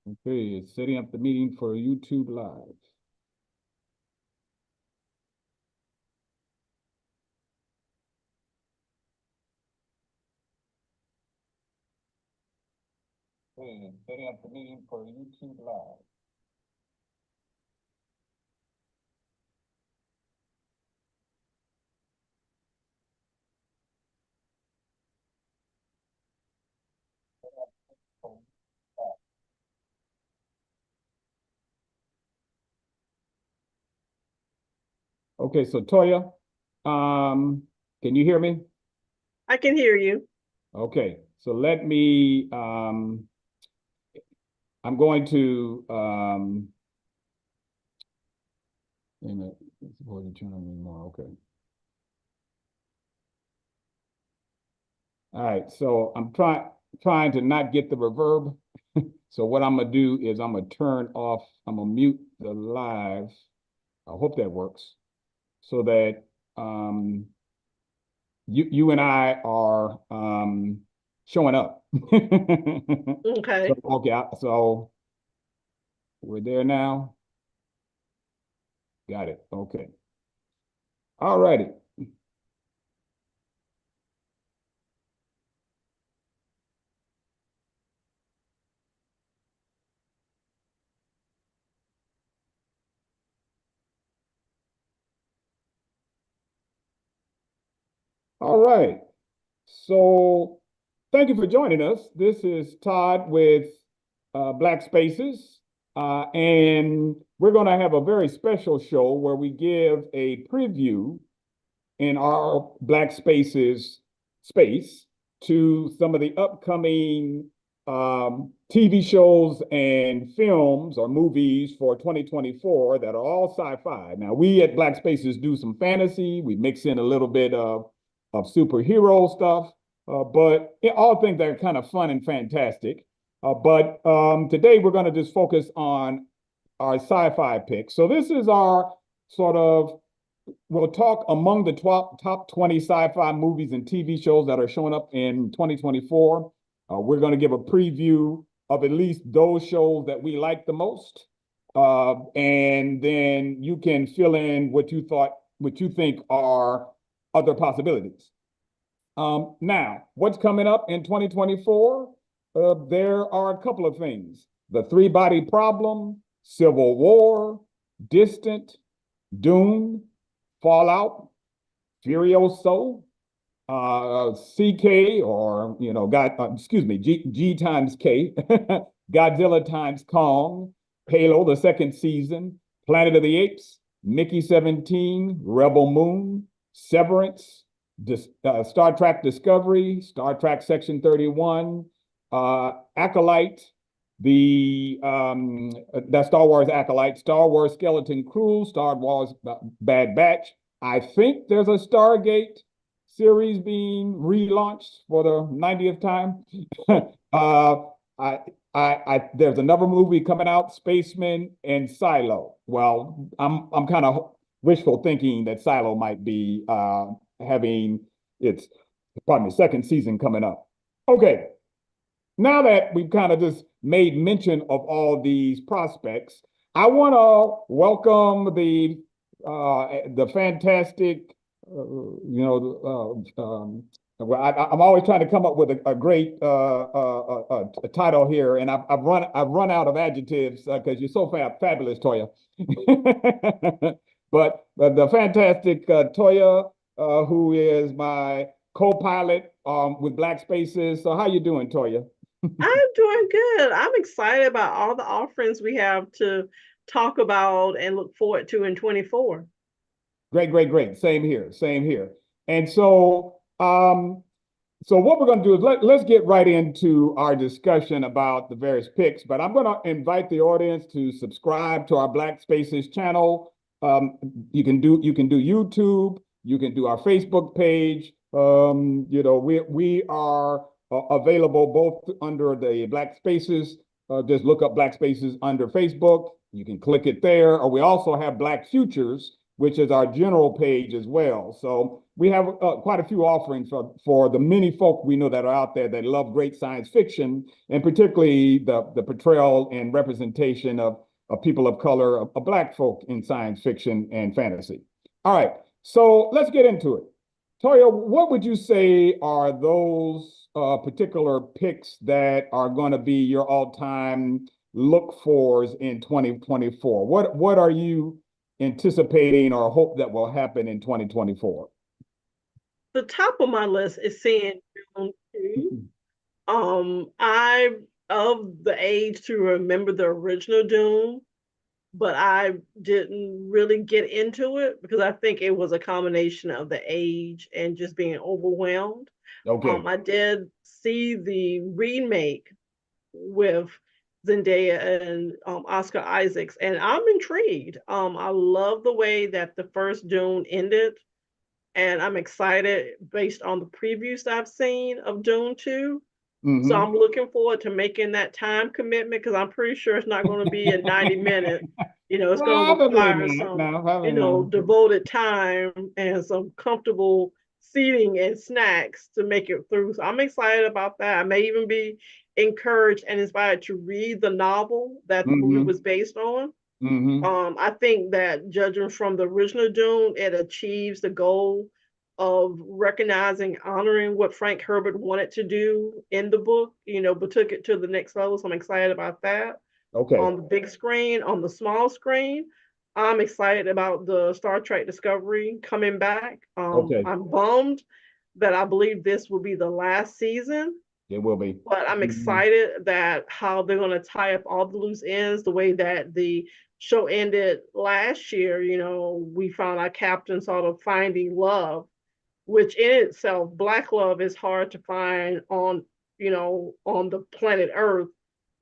Okay, setting up the meeting for YouTube Live. Okay, setting up the meeting for YouTube Live. Okay, so Toya, can you hear me? I can hear you. Okay, so let me, I'm going to, wait a minute, it's supposed to turn on me more, okay. All right, so I'm trying to not get the reverb. So what I'm gonna do is I'm gonna mute the live. I hope that works so that you and I are showing up. So Okay. okay, so we're there now. Got it. Okay. All righty. All right. So thank you for joining us. This is Todd with Black Spaces. And we're going to have a very special show where we give a preview in our Black Spaces space to some of the upcoming TV shows and films or movies for 2024 that are all sci-fi. Now, we at Black Spaces do some fantasy. We mix in a little bit of superhero stuff, but all things that are kind of fun and fantastic. But today we're going to just focus on our sci-fi picks. So this is our sort of we'll talk among the top 20 sci-fi movies and TV shows that are showing up in 2024. We're going to give a preview of at least those shows that we like the most. And then you can fill in what you think are other possibilities. Now, what's coming up in 2024? There are a couple of things. The Three-Body Problem, Civil War, Distant, Dune, Fallout, Furioso, CK, or G times K, Godzilla times Kong, Halo, the second season, Planet of the Apes, Mickey 17, Rebel Moon, Severance, Star Trek Discovery, Star Trek Section 31, Acolyte, that Star Wars Acolyte, Star Wars Skeleton Crew, Star Wars Bad Batch. I think there's a Stargate series being relaunched for the 90th time. uh, there's another movie coming out, Spaceman and Silo. Well, I'm kind of wishful thinking that Silo might be having its, pardon me, second season coming up. Okay, now that we've kind of just made mention of all these prospects, I want to welcome the fantastic, well, I'm always trying to come up with a great a title here, and I've run out of adjectives because you're so fabulous, Toya. But the fantastic Toya, who is my co-pilot with Black Spaces. So how you doing, Toya? I'm doing good. I'm excited about all the offerings we have to talk about and look forward to in 24. Great, great, great. Same here, same here. And so what we're going to do is let's get right into our discussion about the various picks. But I'm going to invite the audience to subscribe to our Black Spaces channel. You can do YouTube. You can do our Facebook page. We are available both under the Black Spaces. Just look up Black Spaces under Facebook. You can click it there. Or we also have Black Futures, which is our general page as well. So we have quite a few offerings for the many folk we know that are out there that love great science fiction, and particularly the portrayal and representation of people of color, of Black folk in science fiction and fantasy. All right, so let's get into it. Toya, what would you say are those particular picks that are going to be your all-time look-fors in 2024? What are you anticipating or hope that will happen in 2024? The top of my list is seeing Dune 2. I'm of the age to remember the original Dune, but I didn't really get into it because I think it was a combination of the age and just being overwhelmed. Okay. I did see the remake with Zendaya and Oscar Isaacs, and I'm intrigued. I love the way that the first Dune ended, and I'm excited based on the previews I've seen of Dune 2. So Mm-hmm. I'm looking forward to making that time commitment because I'm pretty sure it's not going to be a 90 minute. It's going to Probably require not. some, No, probably not. devoted time and some comfortable seating and snacks to make it through. So I'm excited about that. I may even be encouraged and inspired to read the novel that the movie Mm-hmm. was based on. Mm-hmm. I think that judging from the original Dune, it achieves the goal of recognizing, honoring what Frank Herbert wanted to do in the book, but took it to the next level. So I'm excited about that. Okay. On the big screen, on the small screen, I'm excited about the Star Trek Discovery coming back. Okay. I'm bummed that I believe this will be the last season, It will be. but I'm Mm-hmm. excited that how they're going to tie up all the loose ends the way that the show ended last year. We found our captain sort of finding love, which in itself, Black love is hard to find on the planet Earth,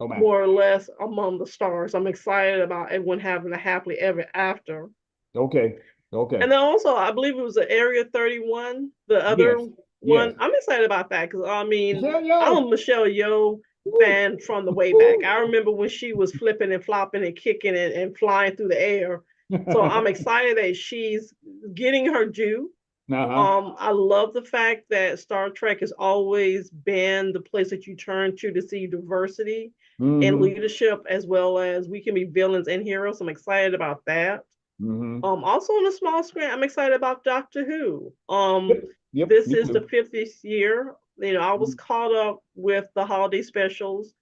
Oh man. more or less among the stars. I'm excited about everyone having a happily ever after. Okay. Okay. And then also, I believe it was the Area 31, the other Yes. Yes. one. I'm excited about that because Yeah. I'm Yeah. a Michelle Yeoh Woo. fan from the way back. Woo. I remember when she was flipping and flopping and kicking and flying through the air. So I'm excited that she's getting her due. Uh-huh. I love the fact that Star Trek has always been the place that you turn to see diversity and Mm-hmm. leadership, as well as we can be villains and heroes. I'm excited about that. Mm-hmm. Also on the small screen, I'm excited about Doctor Who. Yep. Yep. This Me is the too. 50th year. I was caught up with the holiday specials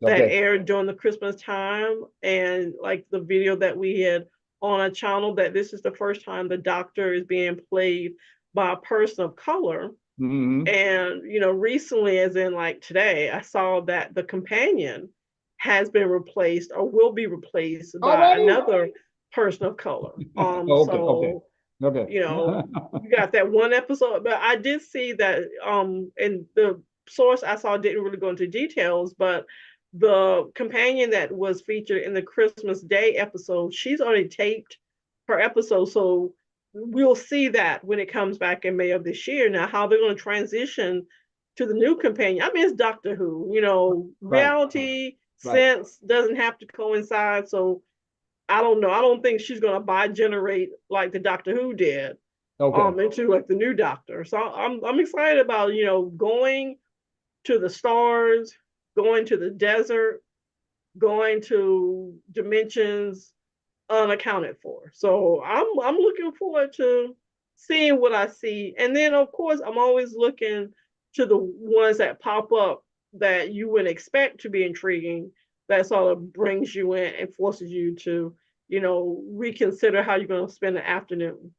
that Okay. aired during the Christmas time, and like the video that we had on a channel, that this is the first time the Doctor is being played by a person of color. Mm-hmm. And recently, as in like today, I saw that the companion has been replaced or will be replaced by Already? another person of color. Okay. Okay. So Okay. you got that one episode, but I did see that and the source I saw didn't really go into details, but the companion that was featured in the Christmas Day episode, she's already taped her episode. So we'll see that when it comes back in May of this year. Now, how they're going to transition to the new companion. I mean, it's Doctor Who, Right. reality Right. sense doesn't have to coincide. So I don't know. I don't think she's going to bi-generate like the Doctor Who did Okay. into like the new Doctor. So I'm excited about, going to the stars, going to the desert, going to dimensions unaccounted for. So I'm looking forward to seeing what I see. And then of course I'm always looking to the ones that pop up that you wouldn't expect to be intriguing, that sort of brings you in and forces you to, reconsider how you're going to spend the afternoon.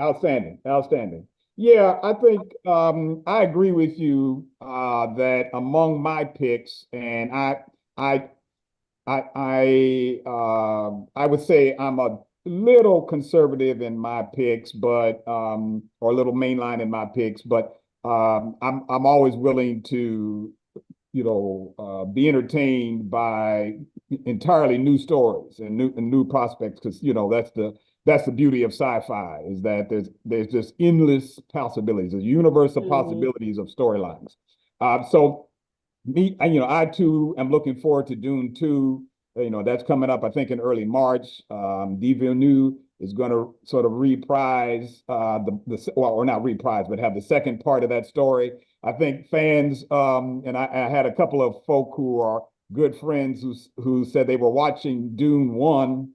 Outstanding. Outstanding. Yeah, I think I agree with you that among my picks, and I I would say I'm a little conservative in my picks, but or a little mainline in my picks, but I'm always willing to be entertained by entirely new stories and new prospects because that's the beauty of sci-fi is that there's just endless possibilities, a universe of Mm-hmm. possibilities of storylines. So I too am looking forward to Dune 2. That's coming up, I think, in early March. Denis Villeneuve is going to sort of reprise or not reprise, but have the second part of that story. I think fans, and I had a couple of folk who are good friends who said they were watching Dune 1.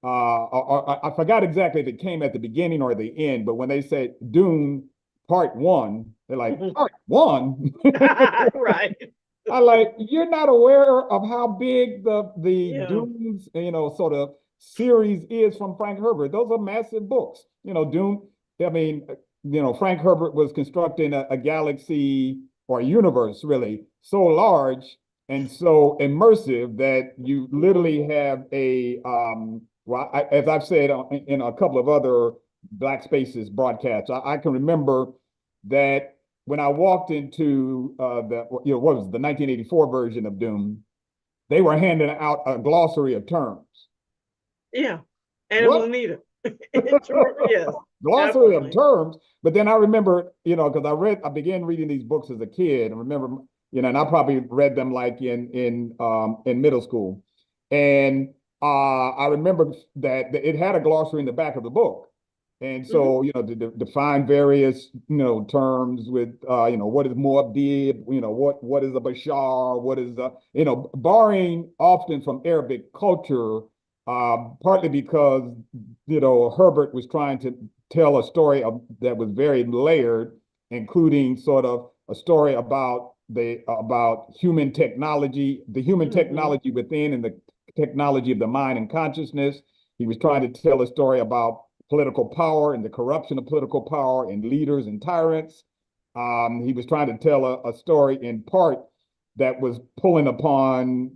I forgot exactly if it came at the beginning or the end, but when they said Dune Part 1, they're like, Part 1? Right. I like, you're not aware of how big the Yeah. Dunes, sort of series is from Frank Herbert. Those are massive books. Dune, I mean, Frank Herbert was constructing a galaxy or a universe really so large and so immersive that you literally have as I've said in a couple of other Black Spaces broadcasts, I can remember that when I walked into what was the 1984 version of Dune, they were handing out a glossary of terms. Yeah, and what? It was needed. Yes, glossary definitely. of terms. But then I remember, because I began reading these books as a kid, and remember, and I probably read them like in middle school, and I remember that it had a glossary in the back of the book. And so, to define various, terms with, what is Muad'Dib, what is a Bashar, what is borrowing often from Arabic culture, partly because, Herbert was trying to tell a story that was very layered, including sort of a story about human technology, the human technology within and the technology of the mind and consciousness. He was trying to tell a story about political power and the corruption of political power and leaders and tyrants. He was trying to tell a story in part that was pulling upon,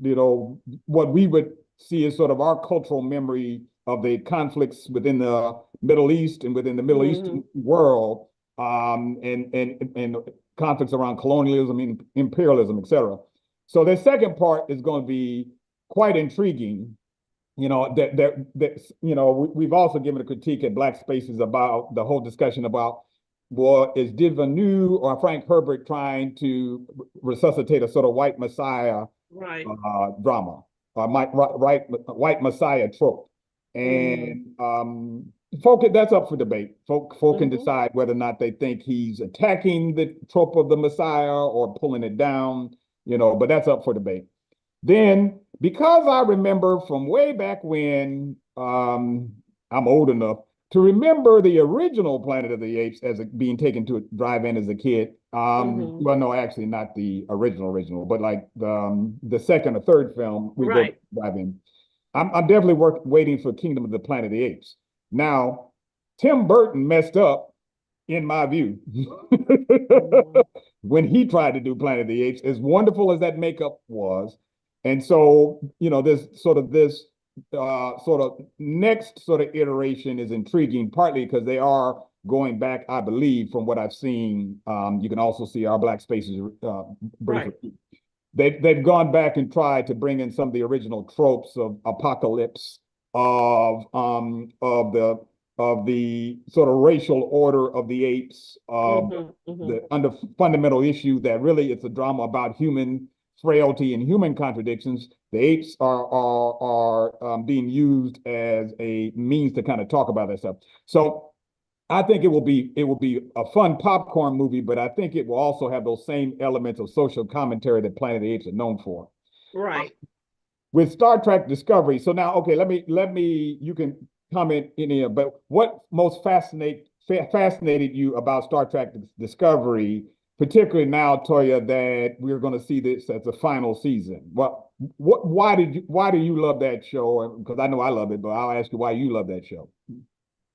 what we would see as sort of our cultural memory of the conflicts within the Middle East and within the Middle Eastern world, and conflicts around colonialism and imperialism, et cetera. So the second part is going to be quite intriguing. We've also given a critique at Black Spaces about the whole discussion about, well, is Villeneuve or Frank Herbert trying to resuscitate a sort of white messiah drama, white messiah trope? And that's up for debate. Folk can decide whether or not they think he's attacking the trope of the messiah or pulling it down, but that's up for debate. Then, because I remember from way back when, I'm old enough to remember the original Planet of the Apes as being taken to a drive-in as a kid. Well, no, actually not the original, but like the second or third film we go drive-in. I'm definitely waiting for Kingdom of the Planet of the Apes. Now, Tim Burton messed up, in my view, when he tried to do Planet of the Apes, as wonderful as that makeup was. And so, this sort of next sort of iteration is intriguing, partly because they are going back, I believe, from what I've seen. You can also see our Black Spaces briefly. They've gone back and tried to bring in some of the original tropes of apocalypse, of the sort of racial order of the apes, the under fundamental issue that really it's a drama about human frailty and human contradictions. The apes are being used as a means to kind of talk about that stuff. So I think it will be a fun popcorn movie, but I think it will also have those same elements of social commentary that Planet of the Apes are known for. Right. With Star Trek Discovery. So now, okay, let me. You can comment in here, but what most fascinated you about Star Trek Discovery? Particularly now, Toya, that we're going to see this as a final season. Why do you love that show? Because I know I love it, but I'll ask you why you love that show.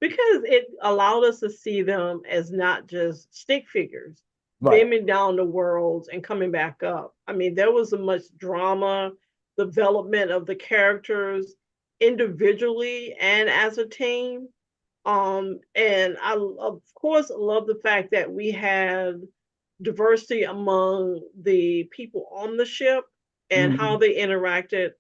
Because it allowed us to see them as not just stick figures, dimming down the worlds and coming back up. I mean, there was so much drama, development of the characters individually and as a team. And I, of course, love the fact that we had diversity among the people on the ship and how they interacted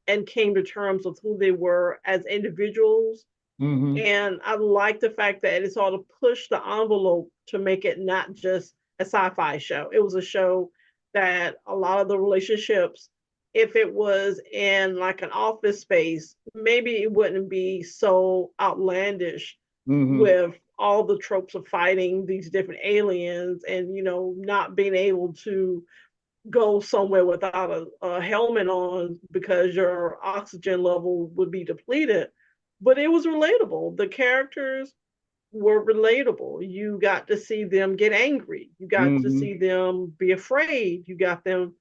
and came to terms with who they were as individuals. And I like the fact that it's all to push the envelope to make it not just a sci-fi show. It was a show that a lot of the relationships if it was in like an office space, maybe it wouldn't be so outlandish Mm-hmm. with all the tropes of fighting these different aliens and, not being able to go somewhere without a helmet on because your oxygen level would be depleted. But it was relatable. The characters were relatable. You got to see them get angry. You got to Mm-hmm. see them be afraid. Got to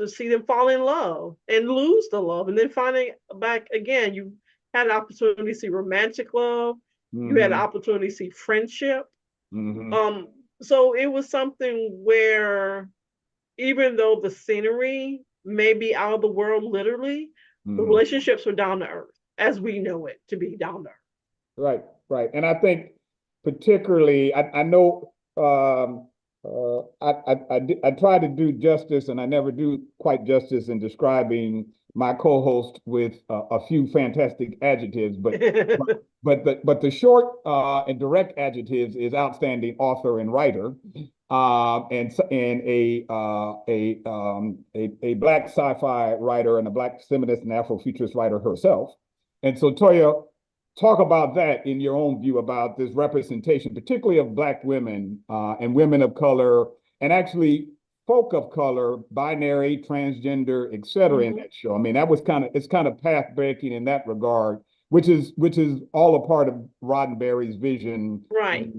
see them fall in love and lose the love. And then finding back again, you had an opportunity to see romantic love. You had an Mm-hmm. opportunity to see friendship. Mm-hmm. Um, so it was something where even though the scenery may be out of the world literally, the Mm-hmm. relationships were down to earth as we know it to be down to earth. Right, right. And I think particularly, I know I try to do justice, and I never do quite justice in describing my co-host with a few fantastic adjectives, but the short and direct adjectives is outstanding author and writer, and a black sci-fi writer and a black feminist and Afrofuturist writer herself. And so Toya, talk about that in your own view about this representation, particularly of Black women and women of color, and actually folk of color, binary, transgender, et cetera, in Mm-hmm. that show. I mean, that was it's kind of path breaking in that regard, which is all a part of Roddenberry's vision, Right.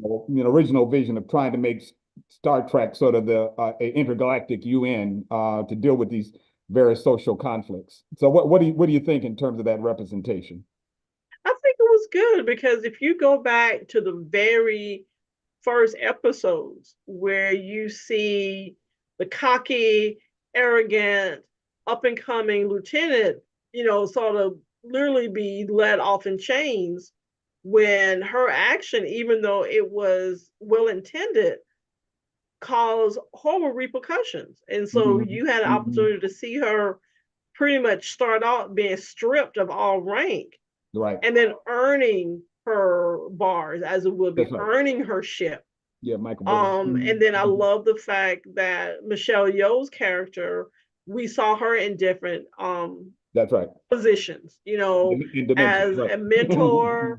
original vision of trying to make Star Trek sort of the intergalactic UN to deal with these various social conflicts. So, what do you think in terms of that representation? I think it was good because if you go back to the very first episodes where you see the cocky, arrogant, up and coming lieutenant, sort of literally be led off in chains when her action, even though it was well intended, caused horrible repercussions. And so Mm-hmm. you had an Mm-hmm. opportunity to see her pretty much start out being stripped of all rank Right. and then earning her bars as it would be, That's right. earning her ship. Yeah, Michael Burnham. And then I Mm-hmm. love the fact that Michelle Yeoh's character, we saw her in different That's right. positions, In dimensions. as Right. a mentor,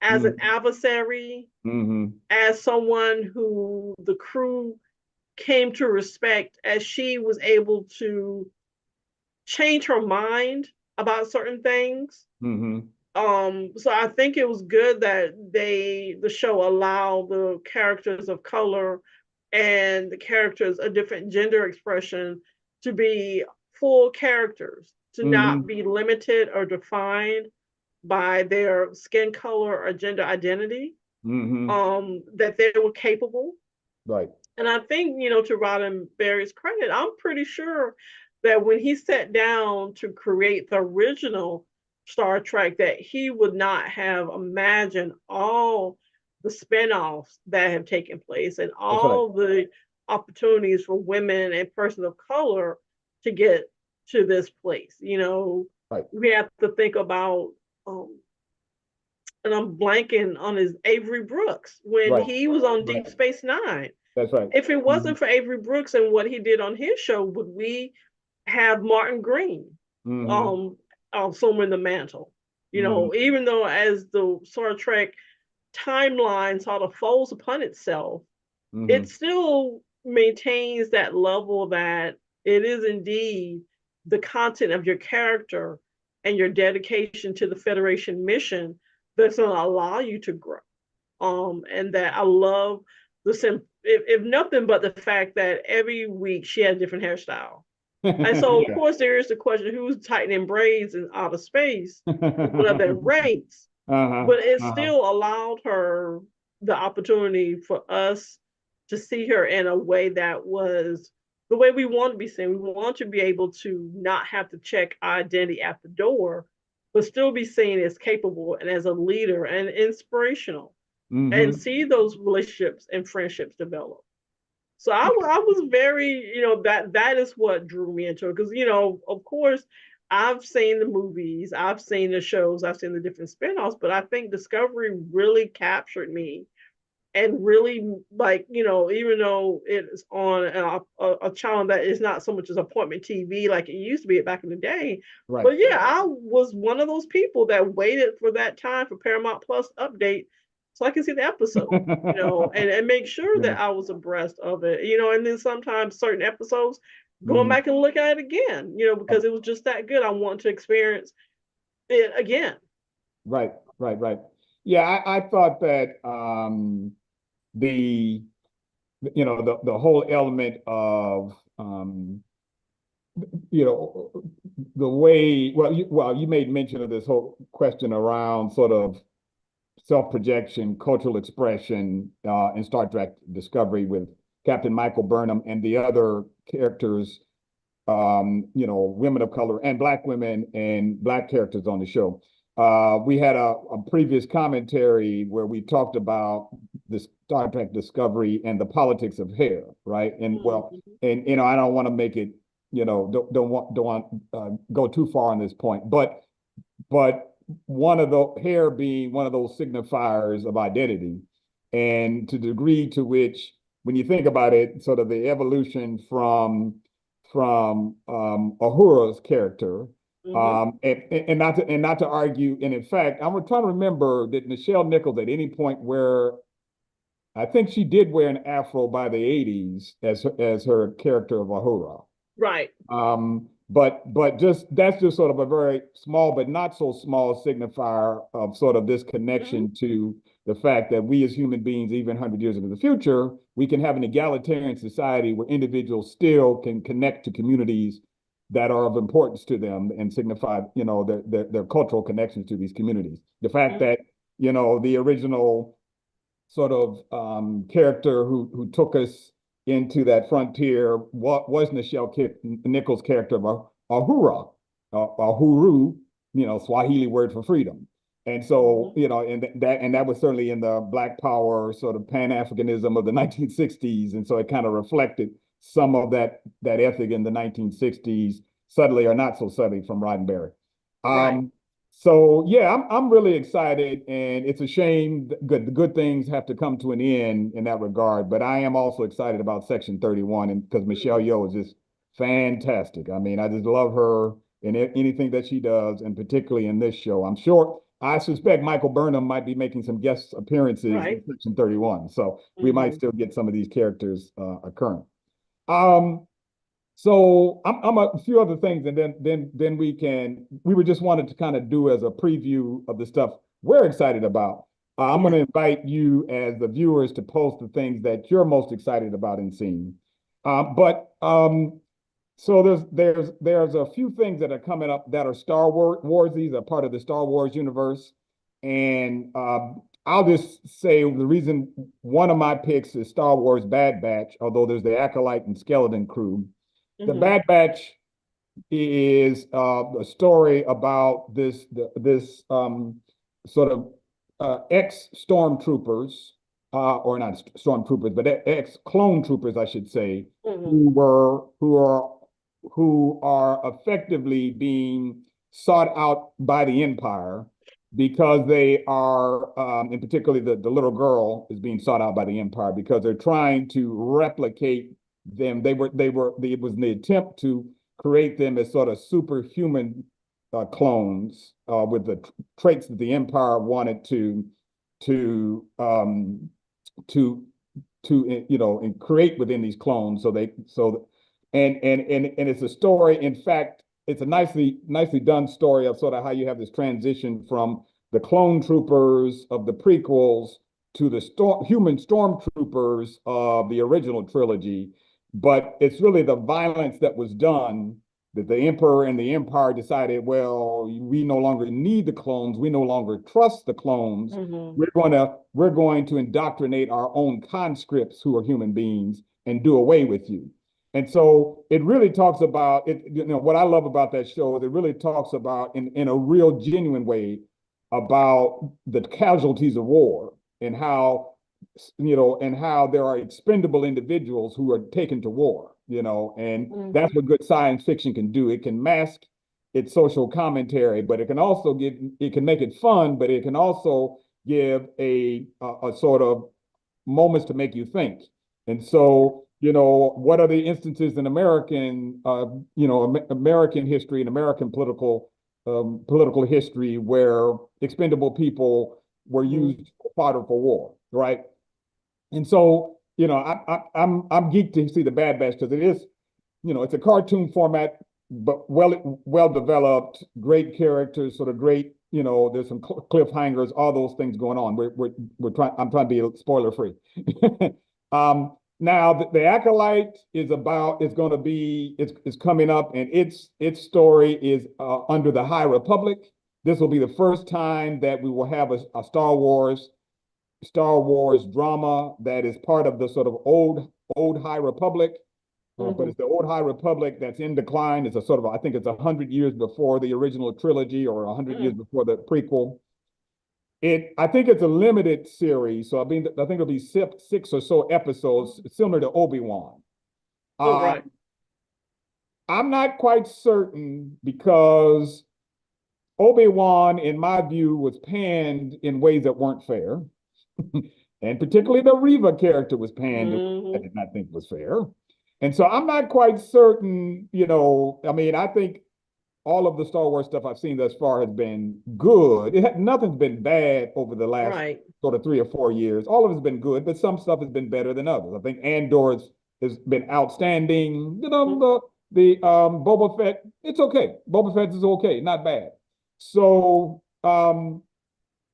as Mm-hmm. an adversary, Mm-hmm. as someone who the crew came to respect as she was able to change her mind about certain things. Mm-hmm. So I think it was good that the show allowed the characters of color and the characters of different gender expression to be full characters, to not Mm-hmm. be limited or defined by their skin color or gender identity. Mm-hmm. That they were capable. Right. And I think, to Roddenberry's credit, I'm pretty sure that when he sat down to create the original Star Trek, that he would not have imagined all the spinoffs that have taken place and That's right. all the opportunities for women and persons of color to get to this place. Right. We have to think about and I'm blanking on his Avery Brooks when Right. he was on Right. Deep Space Nine. That's right. If it Mm-hmm. wasn't for Avery Brooks and what he did on his show, would we have Martin Green Mm-hmm. um somewhere in the mantle? Mm-hmm. Even though as the Star Trek timeline sort of folds upon itself, Mm-hmm. it still maintains that level that it is indeed the content of your character and your dedication to the Federation mission that's going to allow you to grow. And that I love if nothing but the fact that every week she had a different hairstyle. And so, of Yeah. course, there is the question who's tightening braids in outer space? What are their rates? Uh-huh. But it Uh-huh. still allowed her the opportunity for us to see her in a way that was the way we want to be seen. We want to be able to not have to check our identity at the door, but still be seen as capable and as a leader and inspirational and Mm-hmm. see those relationships and friendships develop. So I was very, that is what drew me into it. Because, of course, I've seen the movies, I've seen the shows, I've seen the different spinoffs, but I think Discovery really captured me and really, like, even though it's on a channel that is not so much as appointment TV like it used to be back in the day. Right. But yeah, I was one of those people that waited for that time for Paramount Plus update so I can see the episode, and make sure Yeah. that I was abreast of it, and then sometimes certain episodes going Mhm. back and look at it again, because it was just that good. I want to experience it again. Right, right, right. Yeah, I thought that the the whole element of you know the way you made mention of this whole question around sort of self-projection, cultural expression in Star Trek Discovery with Captain Michael Burnham and the other characters, women of color and black women and black characters on the show. We had a previous commentary where we talked about the Star Trek Discovery and the politics of hair, right? And well, and I don't want to make it, don't want go too far on this point, but one of the hair being one of those signifiers of identity, and to the degree to which, when you think about it, sort of the evolution from Uhura's character, and not to argue, and in fact, I'm trying to remember, did Nichelle Nichols at any point where I think she did wear an afro by the '80s as her character of Uhura. Right. But just that's just sort of a very small but not so small signifier of sort of this connection to the fact that we as human beings, even 100 years into the future, we can have an egalitarian society where individuals still can connect to communities that are of importance to them and signify, their cultural connections to these communities. The fact that, the original sort of character who took us into that frontier was Nichelle Nichols' character of Uhura, Uhuru, Swahili word for freedom. And so, and that was certainly in the Black Power sort of Pan-Africanism of the 1960s. And so it kind of reflected some of that ethic in the 1960s, subtly or not so subtly, from Roddenberry. Right. So yeah, I'm really excited, and it's a shame the good things have to come to an end in that regard. But I am also excited about Section 31, and because Michelle Yeoh is just fantastic. I mean, I just love her in anything that she does, and particularly in this show. I suspect Michael Burnham might be making some guest appearances in Section 31, so we might still get some of these characters occurring. So I'm a few other things, and then we were just wanted to kind of do as a preview of the stuff we're excited about. I'm going to invite you as the viewers to post the things that you're most excited about and seeing. So there's a few things that are coming up that are Star Wars. These are part of the Star Wars universe, and I'll just say the reason one of my picks is Star Wars Bad Batch, although there's the Acolyte and Skeleton Crew. The Bad Batch is a story about this sort of ex-stormtroopers, or not stormtroopers, but ex-clone troopers, I should say, who are effectively being sought out by the Empire because they are, and particularly the little girl is being sought out by the Empire because they're trying to replicate them. It was in the attempt to create them as sort of superhuman clones with the traits that the Empire wanted to and create within these clones. And it's a story. In fact, it's a nicely done story of sort of how you have this transition from the clone troopers of the prequels to the human stormtroopers of the original trilogy. But it's really the violence that was done that the Emperor and the Empire decided, well, we no longer need the clones. We no longer trust the clones. We're going to indoctrinate our own conscripts who are human beings and do away with you. And so it really talks about it. What I love about that show is it really talks about in a real genuine way about the casualties of war and how there are expendable individuals who are taken to war, and that's what good science fiction can do. It can mask its social commentary, but it can make it fun, but it can also give a sort of moments to make you think. And so, what are the instances in American, American history and American political history where expendable people were used fodder for war, right? And so, I'm geeked to see the Bad Batch because it is, it's a cartoon format, but well developed, great characters, sort of great, there's some cliffhangers, all those things going on. I'm trying to be spoiler free. Now the Acolyte is going to be, it's coming up, and its story is under the High Republic. This will be the first time that we will have a Star Wars drama that is part of the sort of old High Republic. But it's the old High Republic that's in decline. It's a sort of, I think it's 100 years before the original trilogy or 100 years before the prequel. I think it's a limited series, so I think it'll be six or so episodes, similar to Obi-Wan. Right. I'm not quite certain because Obi-Wan, in my view, was panned in ways that weren't fair. And particularly the Reva character was panned in ways I did not think was fair. And so I'm not quite certain, I mean, I think all of the Star Wars stuff I've seen thus far has been good. Nothing's been bad over the last sort of 3 or 4 years. All of it's been good, but some stuff has been better than others. I think Andor has been outstanding. The Boba Fett, it's okay. Boba Fett is okay, not bad. So,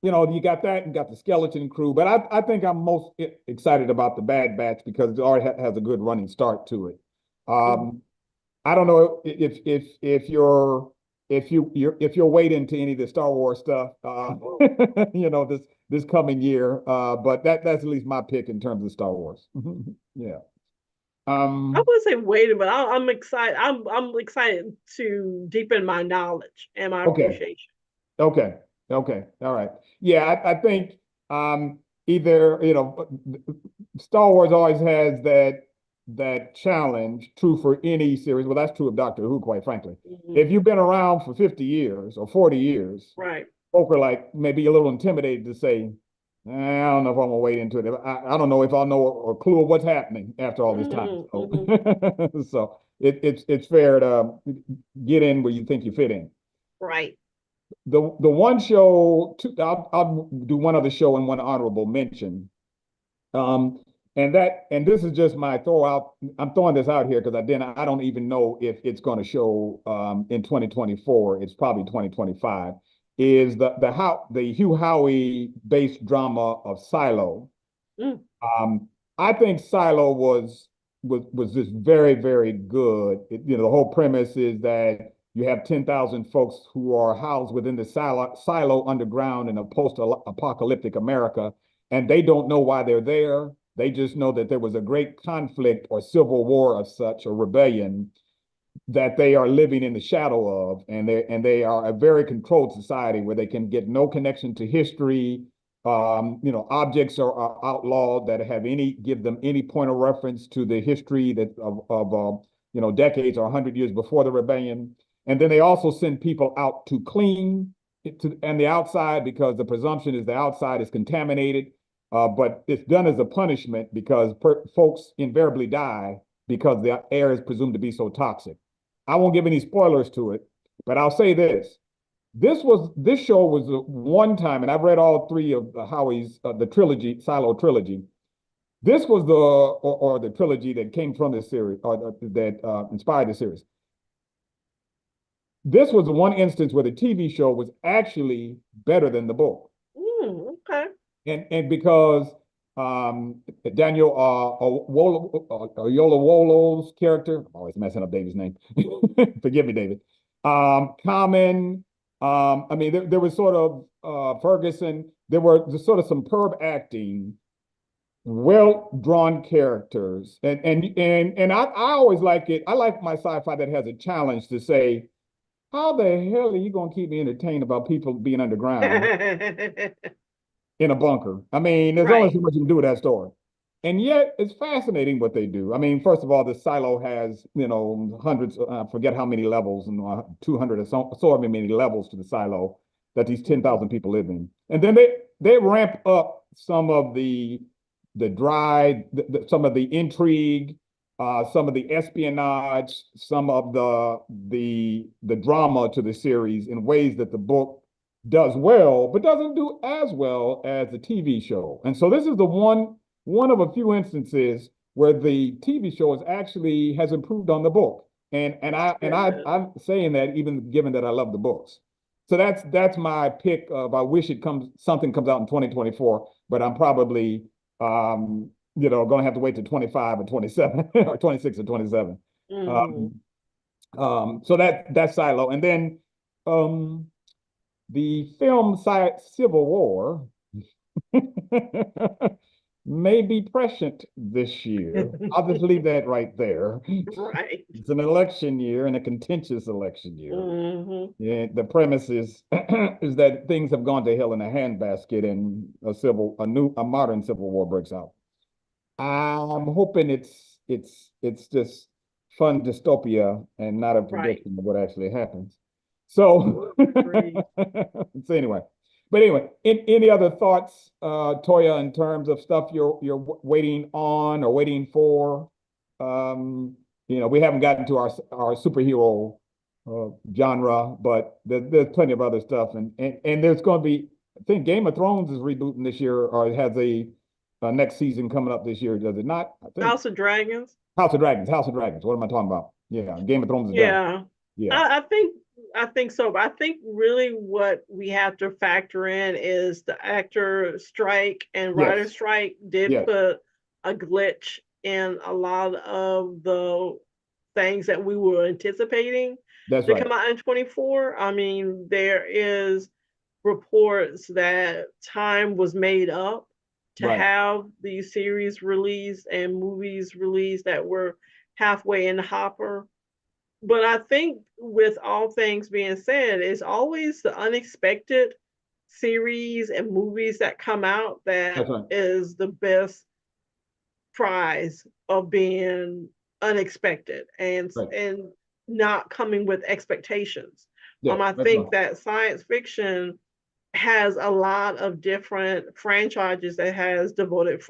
you got that and got the Skeleton Crew, but I think I'm most excited about the Bad Batch because it already has a good running start to it. I don't know if you're waiting to any of the Star Wars stuff, this coming year, but that's at least my pick in terms of Star Wars. Yeah. I wouldn't say waiting, but I'm excited. I'm excited to deepen my knowledge and my appreciation. Okay. All right. Yeah, I think either, Star Wars always has that challenge, true for any series. Well, that's true of Doctor Who, quite frankly. If you've been around for 50 years or 40 years, right, folk are like maybe a little intimidated to say, I don't know if I'm gonna wade into it. I don't know if I'll know a clue of what's happening after all this time. So, so it's fair to get in where you think you fit in. Right. The one show, I'll do one other show and one honorable mention. And this is just my I'm throwing this out here because I don't even know if it's going to show in 2024. It's probably 2025. Is the Hugh Howey based drama of Silo. I think Silo was just very, very good. The whole premise is that you have 10,000 folks who are housed within the silo underground in a post-apocalyptic America, and they don't know why they're there. They just know that there was a great conflict or civil war of such, or rebellion, that they are living in the shadow of, and they are a very controlled society where they can get no connection to history. Objects are outlawed that give them any point of reference to the history of decades or 100 years before the rebellion. And then they also send people out to clean and the outside, because the presumption is the outside is contaminated. But it's done as a punishment because folks invariably die because the air is presumed to be so toxic. I won't give any spoilers to it, but I'll say this. This show was one time, and I've read all 3 of Howey's, the trilogy, Silo trilogy. This was the trilogy that came from this series, or that inspired the series. This was the one instance where the TV show was actually better than the book. Okay. And because Daniel Oyelowo's character, always messing up David's name. Forgive me, David. Common. I mean, there was sort of Ferguson. There were sort of superb acting, well-drawn characters, and I always like it. I like my sci-fi that has a challenge to say, how the hell are you going to keep me entertained about people being underground in a bunker? I mean, there's only so much you can do with that story. And yet it's fascinating what they do. I mean, first of all, the silo has, hundreds, I forget how many levels, and 200 or so many levels to the silo that these 10,000 people live in. And then they ramp up some of the some of the intrigue, some of the espionage, some of the drama to the series in ways that the book does well, but doesn't do as well as the TV show. And so this is the one of a few instances where the TV show has improved on the book. I'm saying that even given that I love the books. So that's my pick of I wish something comes out in 2024, but I'm probably going to have to wait to 25 or 27 or 26 or 27. So that's Silo. And then the film Civil War may be prescient this year. I'll just leave that right there. Right. It's an election year and a contentious election year. Yeah, the premise is is that things have gone to hell in a handbasket and a modern civil war breaks out. I'm hoping it's just fun dystopia and not a prediction of what actually happens. So, so anyway. But anyway, any other thoughts, Toya, in terms of stuff you're waiting on or waiting for? We haven't gotten to our superhero genre, but there's plenty of other stuff, and there's going to be. I think Game of Thrones is rebooting this year, or it has a next season coming up this year. Does it not? I think. House of Dragons. House of Dragons. House of Dragons. What am I talking about? Yeah, Game of Thrones is done. Yeah. I think so, but I think really what we have to factor in is the actor strike and writer strike did put a glitch in a lot of the things that we were anticipating to come out in 24. I mean, there is reports that time was made up to have these series released and movies released that were halfway in the hopper. But I think with all things being said, it's always the unexpected series and movies that come out that is the best prize of being unexpected and not coming with expectations. I think that science fiction has a lot of different franchises that have devoted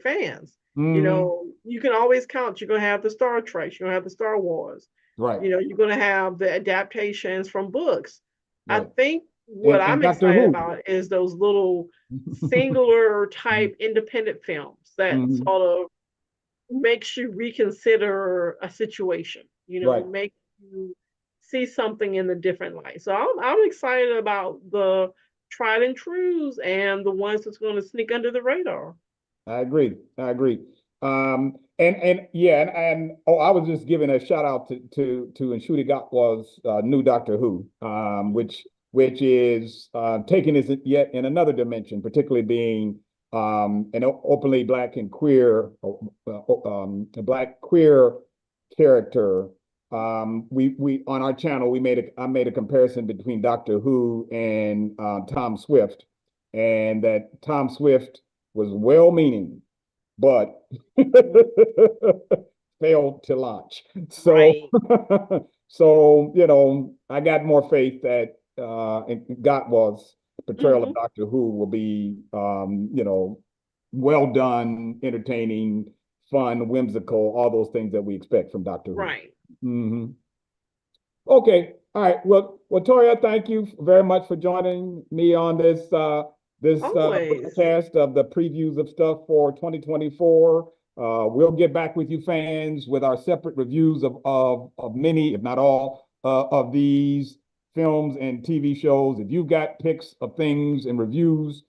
fans. You can always count. You're going to have the Star Trek. You're going to have the Star Wars. Right. You're going to have the adaptations from books. I think what I'm excited about is those little singular type independent films that sort of makes you reconsider a situation. Make you see something in a different light. So I'm excited about the tried and trues and the ones that's going to sneak under the radar. I agree. I was just giving a shout out to Ncuti Gatwa's new Doctor Who, which is taking this yet in another dimension, particularly being an openly Black and queer, a Black queer character. We on our channel I made a comparison between Doctor Who and Tom Swift, and that Tom Swift was well-meaning, but failed to launch. So, so I got more faith that Gatwa's portrayal of Doctor Who will be, well done, entertaining, fun, whimsical, all those things that we expect from Doctor Who. Right. Okay. All right. Well, Toya, thank you very much for joining me on this broadcast of the previews of stuff for 2024. We'll get back with you fans with our separate reviews of many, if not all, of these films and TV shows. If you've got picks of things and reviews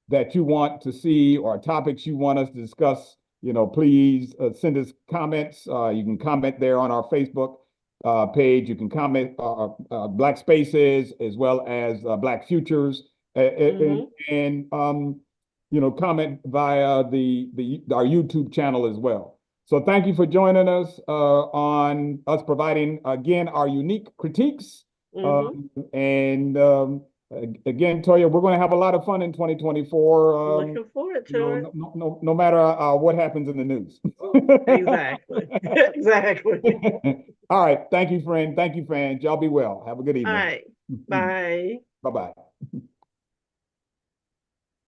that you want to see or topics you want us to discuss, please send us comments. You can comment there on our Facebook page. You can comment Black Spaces as well as Black Futures. And comment via our YouTube channel as well. So thank you for joining us on us providing again our unique critiques. Again, Toya, we're going to have a lot of fun in 2024. Looking forward to it. No matter what happens in the news. Exactly. Exactly. All right. Thank you, friend. Thank you, fans. Y'all be well. Have a good evening. All right. Bye. Bye-bye.